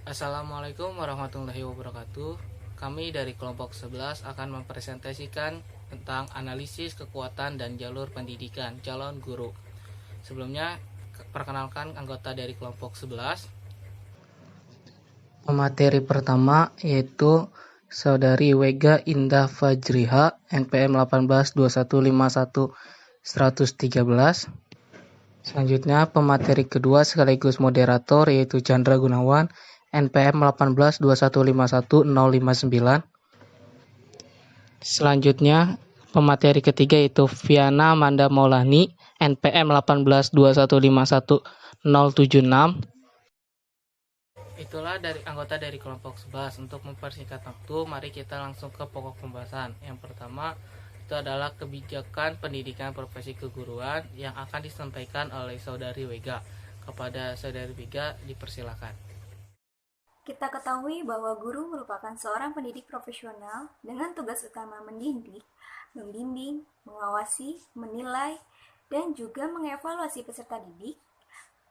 Assalamualaikum warahmatullahi wabarakatuh. Kami dari kelompok 11 akan mempresentasikan tentang analisis kekuatan dan jalur pendidikan calon guru. Sebelumnya, perkenalkan anggota dari kelompok 11. Materi pertama yaitu Saudari Wega Indah Fajriha, NPM 182151-113. Selanjutnya, pemateri kedua sekaligus moderator yaitu Chandra Gunawan, NPM 182151-059. Selanjutnya, pemateri ketiga yaitu Viana Amanda Maulani, NPM 182151-076. Itulah dari anggota dari kelompok 11. Untuk mempersingkat waktu, mari kita langsung ke pokok pembahasan. Yang pertama, itu adalah kebijakan pendidikan profesi keguruan yang akan disampaikan oleh Saudari Wega. Kepada Saudari Wega, dipersilakan. Kita ketahui bahwa guru merupakan seorang pendidik profesional dengan tugas utama mendidik, membimbing, mengawasi, menilai, dan juga mengevaluasi peserta didik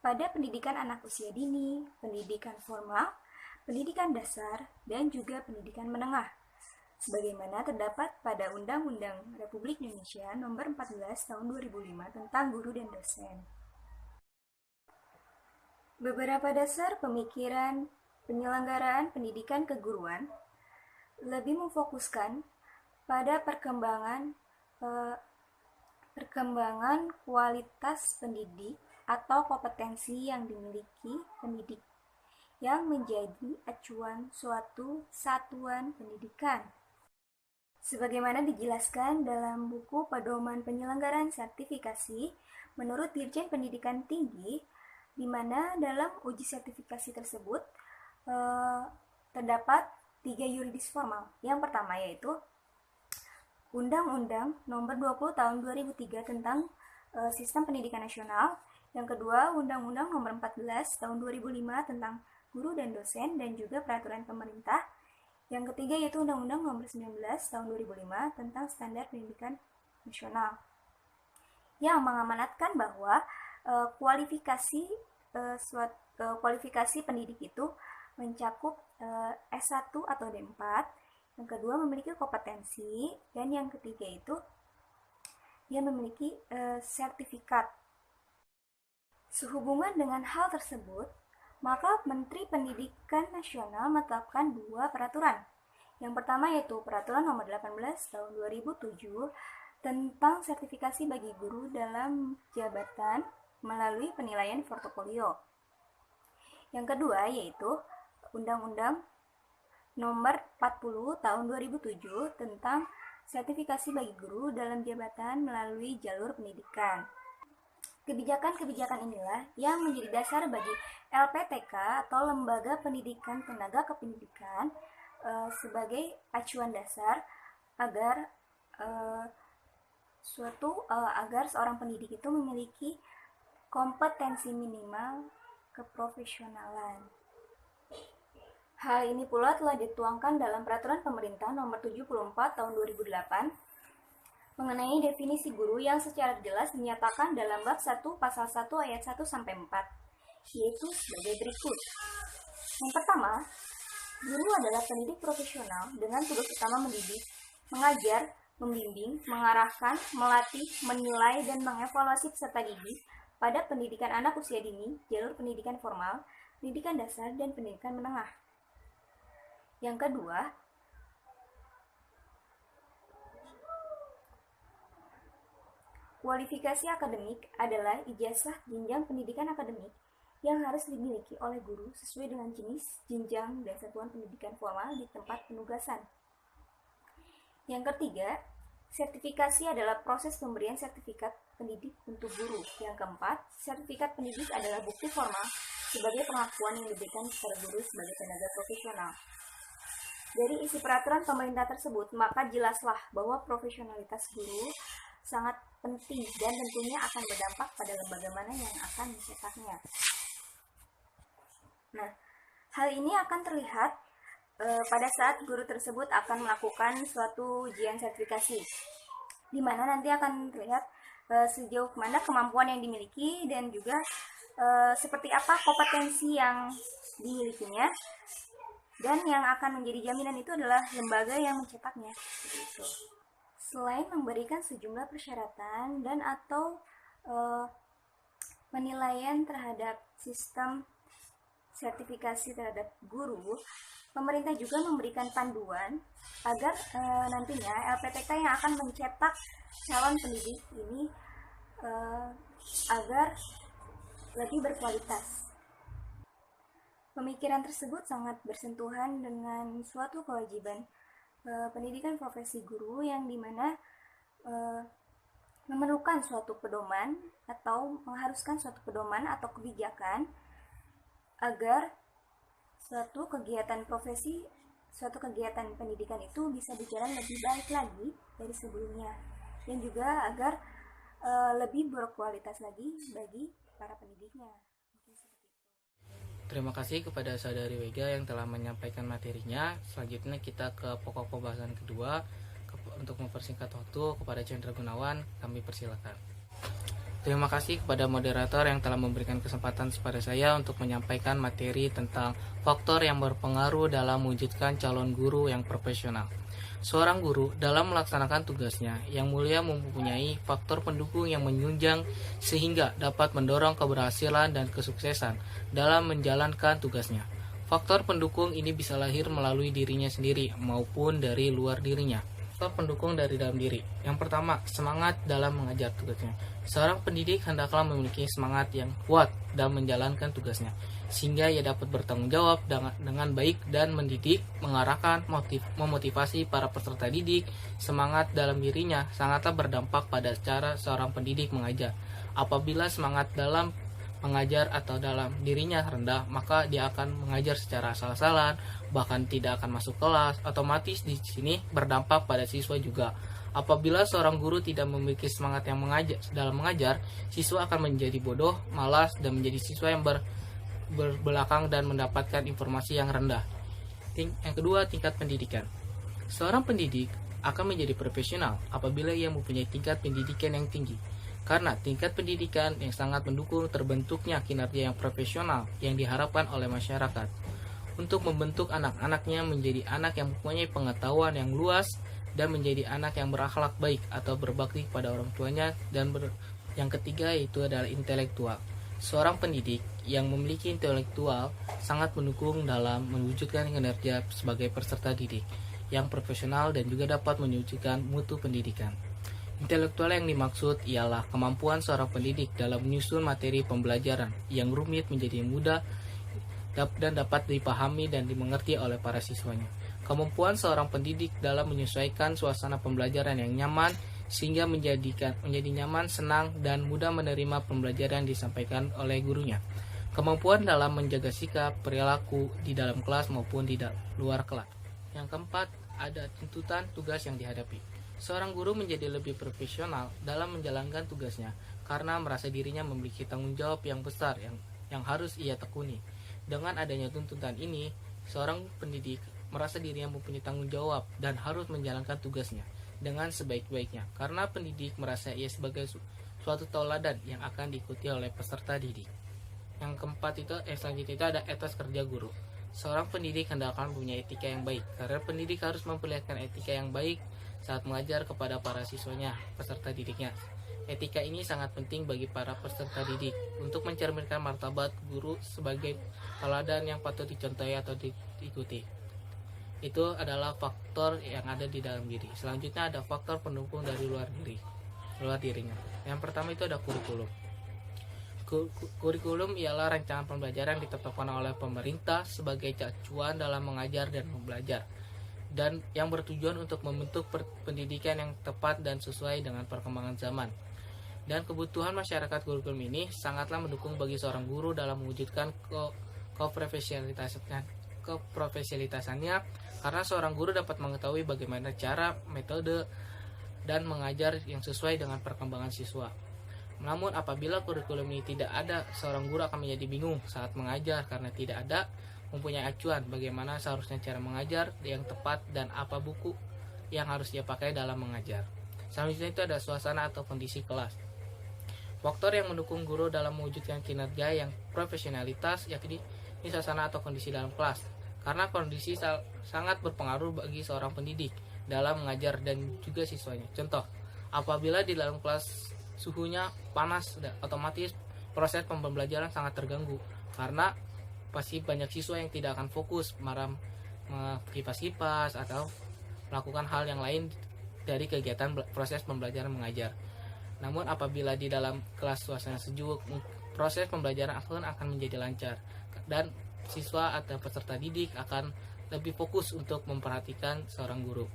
pada pendidikan anak usia dini, pendidikan formal, pendidikan dasar, dan juga pendidikan menengah. Sebagaimana terdapat pada Undang-Undang Republik Indonesia Nomor 14 Tahun 2005 tentang Guru dan Dosen. Beberapa dasar pemikiran penyelenggaraan pendidikan keguruan lebih memfokuskan pada perkembangan kualitas pendidik atau kompetensi yang dimiliki pendidik yang menjadi acuan suatu satuan pendidikan. Sebagaimana dijelaskan dalam buku Pedoman Penyelenggaraan Sertifikasi menurut Dirjen Pendidikan Tinggi, di mana dalam uji sertifikasi tersebut terdapat 3 yuridis formal. Yang pertama yaitu Undang-Undang Nomor 20 Tahun 2003 tentang Sistem Pendidikan Nasional. Yang kedua, Undang-Undang Nomor 14 Tahun 2005 tentang Guru dan Dosen dan juga peraturan pemerintah. Yang ketiga yaitu Undang-Undang Nomor 19 Tahun 2005 tentang Standar Pendidikan Nasional, yang mengamanatkan bahwa kualifikasi pendidik itu mencakup S1 atau D4, yang kedua memiliki kompetensi, dan yang ketiga itu dia memiliki sertifikat. Sehubungan dengan hal tersebut, maka Menteri Pendidikan Nasional menetapkan 2 peraturan. Yang pertama yaitu Peraturan Nomor 18 Tahun 2007 tentang sertifikasi bagi guru dalam jabatan melalui penilaian portofolio. Yang kedua yaitu Undang-Undang Nomor 40 Tahun 2007 tentang sertifikasi bagi guru dalam jabatan melalui jalur pendidikan. Kebijakan-kebijakan inilah yang menjadi dasar bagi LPTK atau Lembaga Pendidikan Tenaga Kependidikan sebagai acuan dasar agar agar seorang pendidik itu memiliki kompetensi minimal keprofesionalan. Hal ini pula telah dituangkan dalam Peraturan Pemerintah Nomor 74 Tahun 2008 mengenai definisi guru yang secara jelas dinyatakan dalam bab 1 pasal 1 ayat 1 sampai 4, yaitu sebagai berikut. Yang pertama, guru adalah pendidik profesional dengan tugas utama mendidik, mengajar, membimbing, mengarahkan, melatih, menilai, dan mengevaluasi peserta didik pada pendidikan anak usia dini, jalur pendidikan formal, pendidikan dasar, dan pendidikan menengah. Yang kedua, kualifikasi akademik adalah ijazah jenjang pendidikan akademik yang harus dimiliki oleh guru sesuai dengan jenis, jenjang, dan satuan pendidikan formal di tempat penugasan. Yang ketiga, sertifikasi adalah proses pemberian sertifikat pendidik untuk guru. Yang keempat, sertifikat pendidik adalah bukti formal sebagai pengakuan yang diberikan kepada guru sebagai tenaga profesional. Dari isi peraturan pemerintah tersebut, maka jelaslah bahwa profesionalitas guru sangat penting dan tentunya akan berdampak pada lembaga mana yang akan mencetaknya. Nah, hal ini akan terlihat pada saat guru tersebut akan melakukan suatu ujian sertifikasi. di mana nanti akan terlihat sejauh mana kemampuan yang dimiliki dan juga seperti apa kompetensi yang dimilikinya, dan yang akan menjadi jaminan itu adalah lembaga yang mencetaknya. Seperti itu. Selain memberikan sejumlah persyaratan dan atau penilaian terhadap sistem sertifikasi terhadap guru, pemerintah juga memberikan panduan agar nantinya LPTK yang akan mencetak calon pendidik ini agar lebih berkualitas. Pemikiran tersebut sangat bersentuhan dengan suatu kewajiban pendidikan profesi guru yang dimana memerlukan suatu pedoman atau mengharuskan suatu pedoman atau kebijakan agar suatu kegiatan profesi, suatu kegiatan pendidikan itu bisa berjalan lebih baik lagi dari sebelumnya, dan juga agar lebih berkualitas lagi bagi para pendidiknya. Terima kasih kepada saudari Wega yang telah menyampaikan materinya. Selanjutnya kita ke pokok pembahasan kedua. Untuk mempersingkat waktu, kepada Chandra Gunawan kami persilakan. Terima kasih kepada moderator yang telah memberikan kesempatan kepada saya untuk menyampaikan materi tentang faktor yang berpengaruh dalam mewujudkan calon guru yang profesional. Seorang guru dalam melaksanakan tugasnya yang mulia mempunyai faktor pendukung yang menunjang sehingga dapat mendorong keberhasilan dan kesuksesan dalam menjalankan tugasnya. Faktor pendukung ini bisa lahir melalui dirinya sendiri maupun dari luar dirinya. Faktor pendukung dari dalam diri. Yang pertama, semangat dalam mengajar tugasnya. Seorang pendidik hendaklah memiliki semangat yang kuat dalam menjalankan tugasnya, sehingga ia dapat bertanggung jawab dengan baik dan mendidik, mengarahkan, memotivasi para peserta didik. Semangat dalam dirinya sangatlah berdampak pada cara seorang pendidik mengajar. Apabila semangat dalam mengajar atau dalam dirinya rendah, maka dia akan mengajar secara asal-asalan, bahkan tidak akan masuk kelas. Otomatis di sini berdampak pada siswa juga. Apabila seorang guru tidak memiliki semangat yang dalam mengajar, siswa akan menjadi bodoh, malas, dan menjadi siswa yang berbelakang dan mendapatkan informasi yang rendah. Yang kedua, tingkat pendidikan. Seorang pendidik akan menjadi profesional apabila ia mempunyai tingkat pendidikan yang tinggi. Karena tingkat pendidikan yang sangat mendukung terbentuknya kinerja yang profesional yang diharapkan oleh masyarakat. Untuk membentuk anak-anaknya menjadi anak yang mempunyai pengetahuan yang luas dan menjadi anak yang berakhlak baik atau berbakti pada orang tuanya. Dan yang ketiga yaitu adalah intelektual. Seorang pendidik yang memiliki intelektual sangat mendukung dalam mewujudkan kinerja sebagai peserta didik yang profesional dan juga dapat mewujudkan mutu pendidikan. Intelektual yang dimaksud ialah kemampuan seorang pendidik dalam menyusun materi pembelajaran yang rumit menjadi mudah dan dapat dipahami dan dimengerti oleh para siswanya. Kemampuan seorang pendidik dalam menyesuaikan suasana pembelajaran yang nyaman sehingga menjadi nyaman, senang, dan mudah menerima pembelajaran yang disampaikan oleh gurunya. Kemampuan dalam menjaga sikap, perilaku di dalam kelas maupun di luar kelas. Yang keempat, ada tuntutan tugas yang dihadapi. Seorang guru menjadi lebih profesional dalam menjalankan tugasnya karena merasa dirinya memiliki tanggung jawab yang besar yang harus ia tekuni. Dengan adanya tuntutan ini, seorang pendidik merasa dirinya mempunyai tanggung jawab dan harus menjalankan tugasnya dengan sebaik-baiknya karena pendidik merasa ia sebagai suatu tauladan yang akan diikuti oleh peserta didik. Yang keempat selanjutnya itu ada etos kerja guru. Seorang pendidik hendaknya mempunyai etika yang baik karena pendidik harus memperlihatkan etika yang baik saat mengajar kepada para siswanya, peserta didiknya. Etika ini sangat penting bagi para peserta didik untuk mencerminkan martabat guru sebagai tauladan yang patut dicontohi atau diikuti. Itu adalah faktor yang ada di dalam diri. Selanjutnya ada faktor pendukung dari luar dirinya. Yang pertama itu ada kurikulum. Kurikulum ialah rancangan pembelajaran yang ditetapkan oleh pemerintah sebagai acuan dalam mengajar dan belajar, dan yang bertujuan untuk membentuk pendidikan yang tepat dan sesuai dengan perkembangan zaman. Dan kebutuhan masyarakat kurikulum ini sangatlah mendukung bagi seorang guru dalam mewujudkan keprofesionalitasannya, karena seorang guru dapat mengetahui bagaimana cara, metode, dan mengajar yang sesuai dengan perkembangan siswa. Namun apabila kurikulum ini tidak ada, seorang guru akan menjadi bingung saat mengajar karena tidak ada mempunyai acuan bagaimana seharusnya cara mengajar yang tepat dan apa buku yang harus dia pakai dalam mengajar. Selanjutnya itu ada suasana atau kondisi kelas. Faktor yang mendukung guru dalam mewujudkan kinerja yang profesionalitas yakni suasana atau kondisi dalam kelas. Karena kondisi sangat berpengaruh bagi seorang pendidik dalam mengajar dan juga siswanya. Contoh, apabila di dalam kelas suhunya panas, otomatis proses pembelajaran sangat terganggu karena pasti banyak siswa yang tidak akan fokus kipas-kipas atau melakukan hal yang lain dari kegiatan proses pembelajaran mengajar. Namun apabila di dalam kelas suasana sejuk, proses pembelajaran akan menjadi lancar dan siswa atau peserta didik akan lebih fokus untuk memperhatikan seorang guru.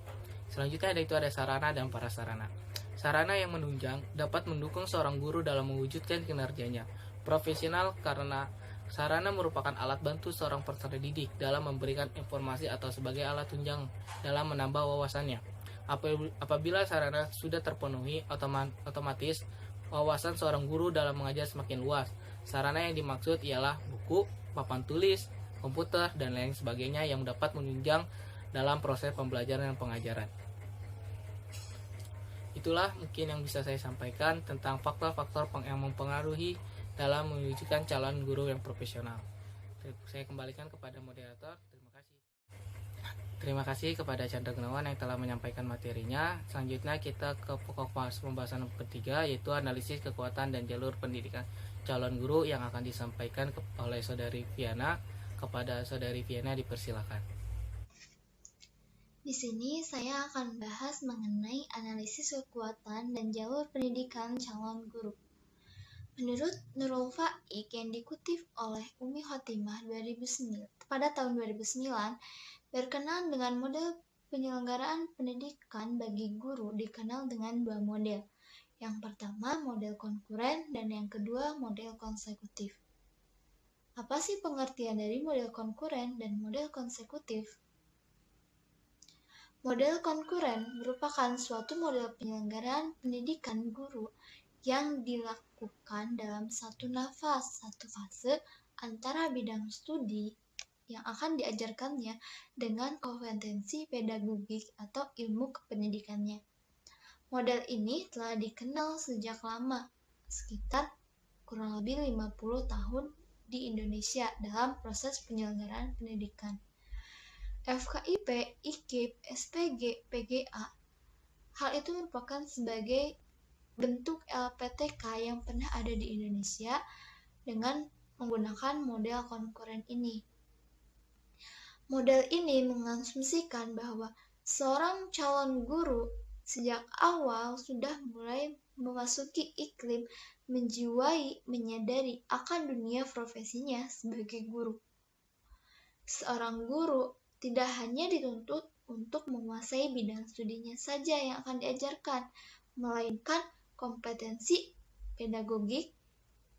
Selanjutnya ada sarana dan prasarana. Sarana yang menunjang dapat mendukung seorang guru dalam mewujudkan kinerjanya profesional karena sarana merupakan alat bantu seorang peserta didik dalam memberikan informasi atau sebagai alat tunjang dalam menambah wawasannya. Apabila sarana sudah terpenuhi, otomatis wawasan seorang guru dalam mengajar semakin luas. Sarana yang dimaksud ialah buku, papan tulis, komputer, dan lain sebagainya yang dapat menunjang dalam proses pembelajaran dan pengajaran. Itulah mungkin yang bisa saya sampaikan tentang faktor-faktor yang mempengaruhi dalam mewujudkan calon guru yang profesional. Saya kembalikan kepada moderator. Terima kasih kepada Chandra Gunawan yang telah menyampaikan materinya. Selanjutnya kita ke pokok pembahasan ketiga, yaitu analisis kekuatan dan jalur pendidikan calon guru yang akan disampaikan oleh Saudari Viana. Kepada Saudari Viana dipersilakan. Di sini saya akan bahas mengenai analisis kekuatan dan jalur pendidikan calon guru. Menurut Nurul Faik yang dikutip oleh Umi Khotimah pada tahun 2009, berkenaan dengan model penyelenggaraan pendidikan bagi guru dikenal dengan dua model. Yang pertama model konkuren dan yang kedua model konsekutif. Apa sih pengertian dari model konkuren dan model konsekutif? Model konkuren merupakan suatu model penyelenggaraan pendidikan guru yang dilakukan dalam satu fase antara bidang studi yang akan diajarkannya dengan kompetensi pedagogik atau ilmu kependidikannya. Model ini telah dikenal sejak lama, sekitar kurang lebih 50 tahun di Indonesia dalam proses penyelenggaraan pendidikan. FKIP, IKIP, SPG, PGA. Hal itu merupakan sebagai bentuk LPTK yang pernah ada di Indonesia dengan menggunakan model konkuren ini. Model ini mengasumsikan bahwa seorang calon guru sejak awal sudah mulai memasuki iklim menjiwai, menyadari akan dunia profesinya sebagai guru. Seorang guru tidak hanya dituntut untuk menguasai bidang studinya saja yang akan diajarkan, melainkan kompetensi pedagogik,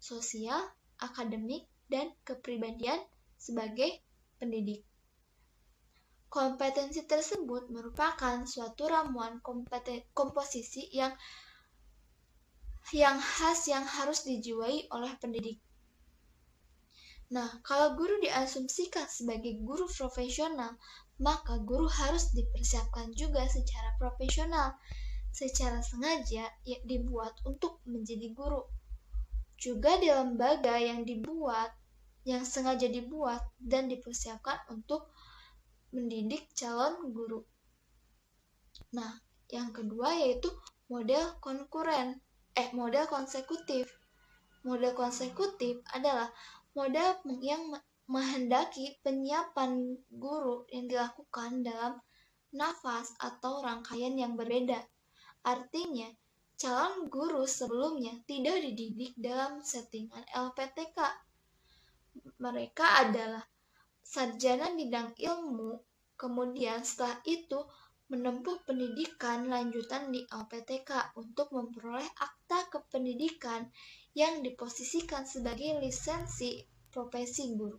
sosial, akademik, dan kepribadian sebagai pendidik. Kompetensi tersebut merupakan suatu ramuan komposisi yang khas yang harus dijiwai oleh pendidik. Nah, kalau guru diasumsikan sebagai guru profesional, maka guru harus dipersiapkan juga secara profesional, secara sengaja dibuat untuk menjadi guru. Juga di lembaga yang sengaja dibuat dan dipersiapkan untuk mendidik calon guru. Nah, yang kedua yaitu model konsekutif. Model konsekutif adalah model yang menghendaki penyiapan guru yang dilakukan dalam nafas atau rangkaian yang berbeda. Artinya, calon guru sebelumnya tidak dididik dalam settingan LPTK. Mereka adalah sarjana bidang ilmu, kemudian setelah itu menempuh pendidikan lanjutan di LPTK untuk memperoleh akta kependidikan yang diposisikan sebagai lisensi profesi guru.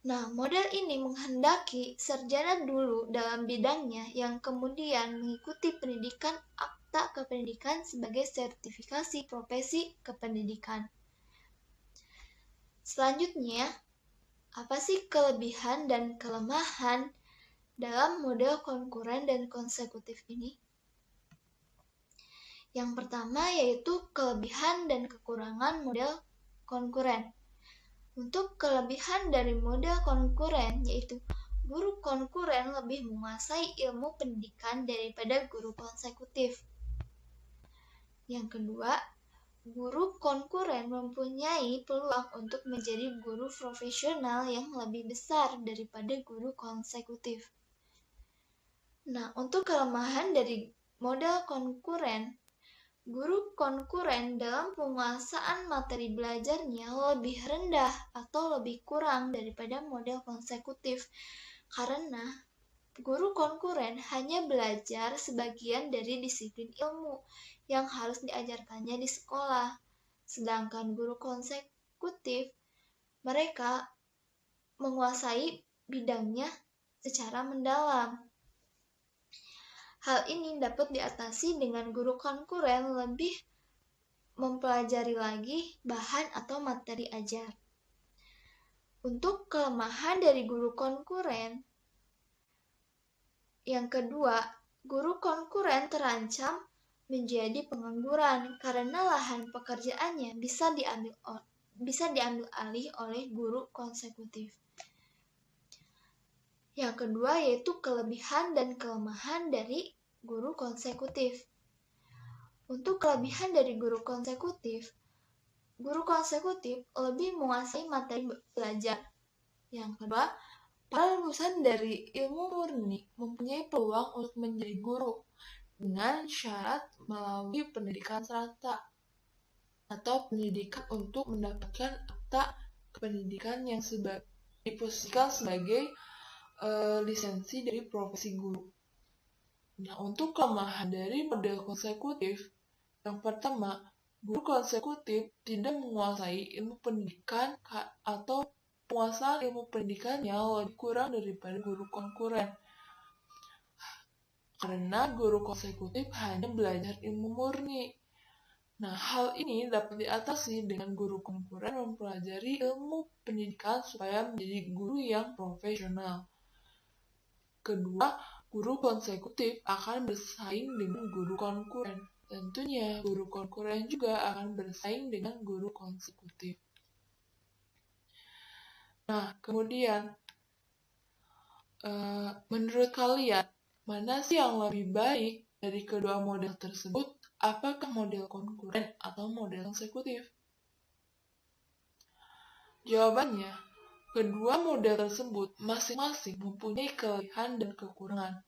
Nah, model ini menghendaki sarjana dulu dalam bidangnya yang kemudian mengikuti pendidikan akta kependidikan sebagai sertifikasi profesi kependidikan. Selanjutnya, apa sih kelebihan dan kelemahan dalam model konkuren dan konsekutif ini? Yang pertama yaitu kelebihan dan kekurangan model konkuren. Untuk kelebihan dari model konkuren yaitu guru konkuren lebih menguasai ilmu pendidikan daripada guru konsekutif. Yang kedua, guru konkuren mempunyai peluang untuk menjadi guru profesional yang lebih besar daripada guru konsekutif. Nah, untuk kelemahan dari model konkuren, guru konkuren dalam penguasaan materi belajarnya lebih rendah atau lebih kurang daripada model konsekutif, karena guru konkuren hanya belajar sebagian dari disiplin ilmu yang harus diajarkannya di sekolah, sedangkan guru konsekutif mereka menguasai bidangnya secara mendalam. Hal ini dapat diatasi dengan guru konkuren lebih mempelajari lagi bahan atau materi ajar. Untuk kelemahan dari guru konkuren, yang kedua, guru konkuren terancam menjadi pengangguran karena lahan pekerjaannya bisa diambil alih oleh guru konsekutif. Yang kedua yaitu kelebihan dan kelemahan dari guru konsekutif. Untuk kelebihan dari guru konsekutif lebih menguasai materi belajar. Yang kedua, para lulusan dari ilmu murni mempunyai peluang untuk menjadi guru dengan syarat melalui pendidikan serata atau pendidikan untuk mendapatkan akta kependidikan yang diposisikan sebagai lisensi dari profesi guru. Nah, untuk kelemahan dari model konsekutif, yang pertama, guru konsekutif tidak menguasai ilmu pendidikan atau penguasaan ilmu pendidikannya lebih kurang daripada guru konkuren. Karena guru konsekutif hanya belajar ilmu murni. Nah, hal ini dapat diatasi dengan guru konkuren mempelajari ilmu pendidikan supaya menjadi guru yang profesional. Kedua, guru konsekutif akan bersaing dengan guru konkuren. Tentunya, guru konkuren juga akan bersaing dengan guru konsekutif. Nah, kemudian, menurut kalian, mana sih yang lebih baik dari kedua model tersebut? Apakah model konkuren atau model konsekutif? Jawabannya, kedua model tersebut masing-masing mempunyai kelebihan dan kekurangan.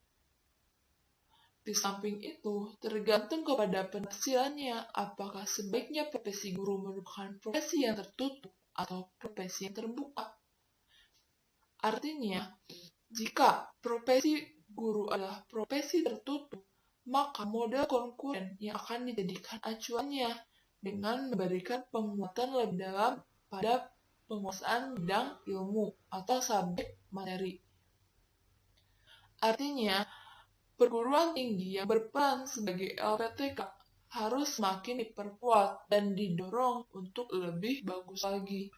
Di samping itu, tergantung kepada penafsirannya apakah sebaiknya profesi guru merupakan profesi yang tertutup atau profesi yang terbuka. Artinya, jika profesi guru adalah profesi tertutup, maka model konkuren yang akan dijadikan acuannya dengan memberikan penguatan lebih dalam pada penguasaan bidang ilmu atau subjek materi. Artinya, perguruan tinggi yang berperan sebagai LPTK harus semakin diperkuat dan didorong untuk lebih bagus lagi.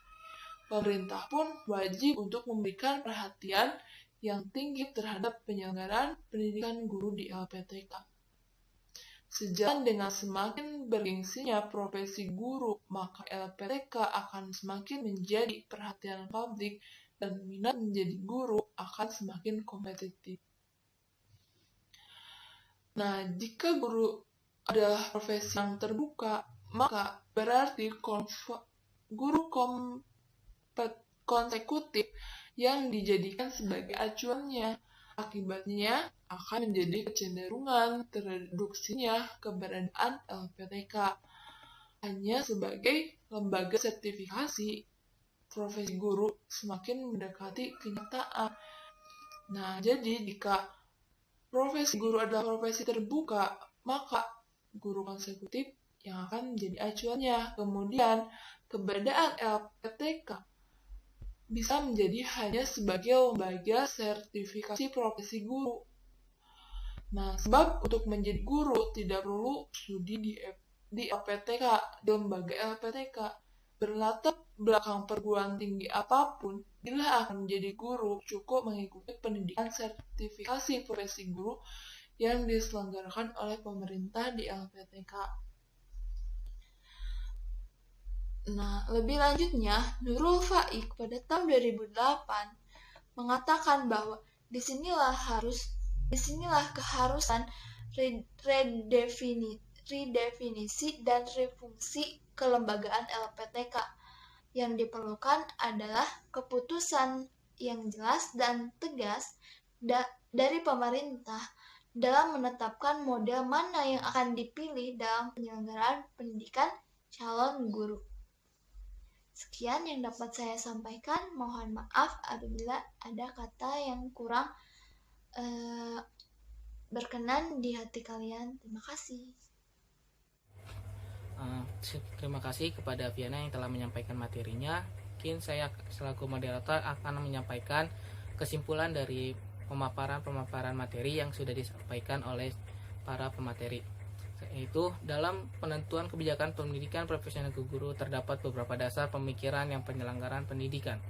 Pemerintah pun wajib untuk memberikan perhatian yang tinggi terhadap penyelenggaraan pendidikan guru di LPTK. Sejalan dengan semakin bergengsinya profesi guru, maka LPTK akan semakin menjadi perhatian publik dan minat menjadi guru akan semakin kompetitif. Nah, jika guru adalah profesi yang terbuka, maka berarti guru konsekutif yang dijadikan sebagai acuannya. Akibatnya akan menjadi kecenderungan tereduksinya keberadaan LPTK hanya sebagai lembaga sertifikasi profesi guru semakin mendekati kenyataan. Nah, jadi jika profesi guru adalah profesi terbuka, maka guru konsekutif yang akan menjadi acuannya. Kemudian, keberadaan LPTK bisa menjadi hanya sebagai lembaga sertifikasi profesi guru. Nah, sebab untuk menjadi guru tidak perlu studi di LPTK, di lembaga LPTK. Berlatar belakang perguruan tinggi apapun, bila akan menjadi guru, cukup mengikuti pendidikan sertifikasi profesi guru yang diselenggarakan oleh pemerintah di LPTK. Nah, lebih lanjutnya, Nurul Faik pada tahun 2008 mengatakan bahwa disinilah keharusan redefinisi dan refungsi kelembagaan LPTK. Yang diperlukan adalah keputusan yang jelas dan tegas dari pemerintah dalam menetapkan model mana yang akan dipilih dalam penyelenggaraan pendidikan calon guru. Sekian yang dapat saya sampaikan. Mohon maaf apabila ada kata yang kurang berkenan di hati kalian. Terima kasih. Terima kasih kepada Viana yang telah menyampaikan materinya. Mungkin saya selaku moderator akan menyampaikan kesimpulan dari pemaparan materi yang sudah disampaikan oleh para pemateri. Yaitu dalam penentuan kebijakan pendidikan profesional ke guru terdapat beberapa dasar pemikiran yang penyelenggaraan pendidikan.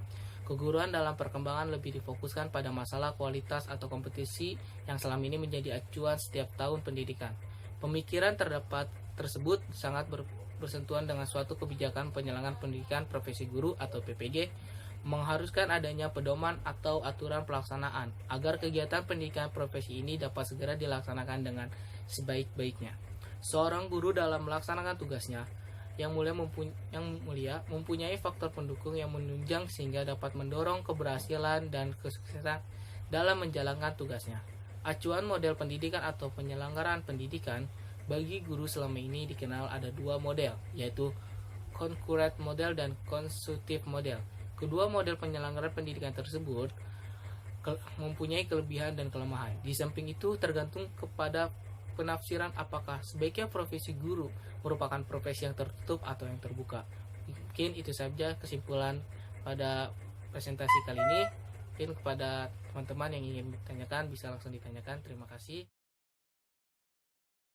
Keguruan dalam perkembangan lebih difokuskan pada masalah kualitas atau kompetisi yang selama ini menjadi acuan setiap tahun pendidikan. Pemikiran tersebut sangat bersentuhan dengan suatu kebijakan penyelenggaraan pendidikan profesi guru atau PPG, mengharuskan adanya pedoman atau aturan pelaksanaan agar kegiatan pendidikan profesi ini dapat segera dilaksanakan dengan sebaik-baiknya. Seorang guru dalam melaksanakan tugasnya yang mulia mempunyai faktor pendukung yang menunjang sehingga dapat mendorong keberhasilan dan kesuksesan dalam menjalankan tugasnya. Acuan model pendidikan atau penyelenggaraan pendidikan bagi guru selama ini dikenal ada dua model, yaitu concurrent model dan consultative model. Kedua model penyelenggaraan pendidikan tersebut mempunyai kelebihan dan kelemahan. Di samping itu tergantung kepada penafsiran apakah sebaiknya profesi guru merupakan profesi yang tertutup atau yang terbuka. Mungkin itu saja kesimpulan pada presentasi kali ini. Mungkin kepada teman-teman yang ingin ditanyakan bisa langsung ditanyakan. Terima kasih.